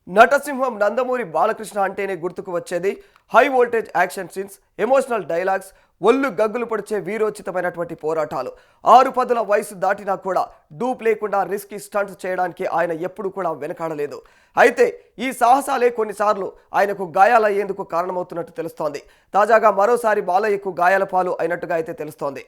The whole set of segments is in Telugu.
నటసింహం నందమూరి బాలకృష్ణ అంటేనే గుర్తుకు వచ్చేది high voltage action scenes, emotional dialogues, ఒళ్ళు గగ్గులు పొడిచే వీరోచితమైనటువంటి పోరాటాలు. 6 పదుల వయసు దాటినా కూడా డూప్ లేకుండా రిస్కీ స్టంట్స్ చేయడానికి ఆయన ఎప్పుడు కూడా వెనకాడలేదు. అయితే ఈ సాహసాలే కొన్నిసార్లు ఆయనకు గాయాలయ్యేందుకు కారణమవుతున్నట్టు తెలుస్తోంది. తాజాగా మరోసారి బాలయ్యకు గాయాల పాలు అయినట్టుగా అయితే తెలుస్తోంది.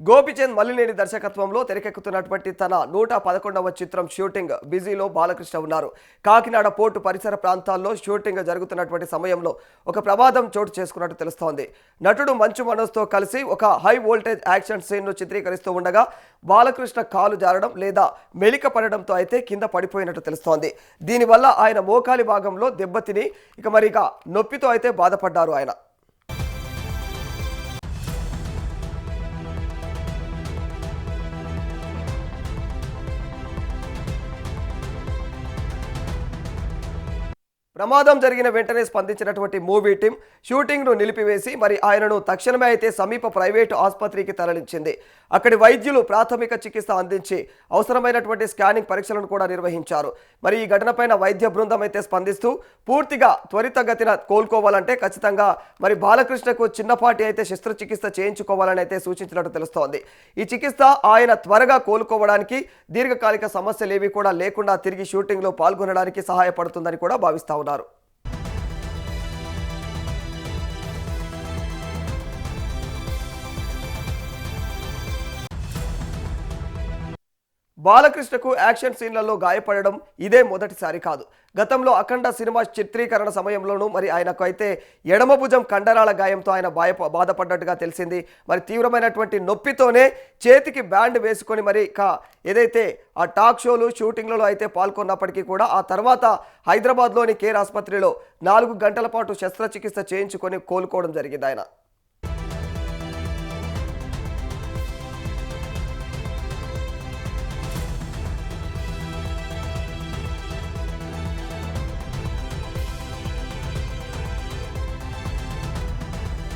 గోపిచంద్ మల్లినేని దర్శకత్వంలో తెరకెక్కుతున్నటువంటి తన 111వ చిత్రం షూటింగ్ బిజీలో బాలకృష్ణ ఉన్నారు. కాకినాడ పోర్టు పరిసర ప్రాంతాల్లో షూటింగ్ జరుగుతున్నటువంటి సమయంలో ఒక ప్రమాదం చోటు చేసుకున్నట్టు తెలుస్తోంది. నటుడు మంచు మనోజ్తో కలిసి ఒక హై వోల్టేజ్ యాక్షన్ సీన్ను చిత్రీకరిస్తూ ఉండగా బాలకృష్ణ కాలు జారడం లేదా మెలిక పడడంతో అయితే కింద పడిపోయినట్టు తెలుస్తోంది. దీనివల్ల ఆయన మోకాలి భాగంలో దెబ్బతిని ఇక నొప్పితో అయితే బాధపడ్డారు ఆయన. ప్రమాదం జరిగిన వెంటనే స్పందించినటువంటి మూవీ టీం షూటింగ్ను నిలిపివేసి ఆయనను తక్షణమే అయితే సమీప ప్రైవేటు ఆసుపత్రికి తరలించింది. అక్కడి వైద్యులు ప్రాథమిక చికిత్స అందించి అవసరమైనటువంటి స్కానింగ్ పరీక్షలను కూడా నిర్వహించారు. ఈ ఘటనపైన వైద్య బృందం అయితే స్పందిస్తూ పూర్తిగా త్వరితగతిన కోలుకోవాలంటే ఖచ్చితంగా బాలకృష్ణకు చిన్నపాటి అయితే శస్త్రచికిత్స చేయించుకోవాలని అయితే సూచించినట్టు తెలుస్తోంది. ఈ చికిత్స ఆయన త్వరగా కోలుకోవడానికి, దీర్ఘకాలిక సమస్యలు ఏవి కూడా లేకుండా తిరిగి షూటింగ్లో పాల్గొనడానికి సహాయపడుతుందని కూడా భావిస్తా ఉన్నారు. బాలకృష్ణకు యాక్షన్ సీన్లలో గాయపడడం ఇదే మొదటిసారి కాదు. గతంలో అఖండ సినిమా చిత్రీకరణ సమయంలోనూ ఆయనకు అయితే ఎడమ భుజం కండరాల గాయంతో ఆయన బాధపడ్డట్టుగా తెలిసింది. తీవ్రమైనటువంటి నొప్పితోనే చేతికి బ్యాండ్ వేసుకొని ఏదైతే ఆ టాక్ షోలు షూటింగ్లలో అయితే పాల్గొన్నప్పటికీ కూడా ఆ తర్వాత హైదరాబాద్లోని కేర్ ఆసుపత్రిలో 4 గంటల పాటు శస్త్రచికిత్స చేయించుకొని కోలుకోవడం జరిగింది ఆయన.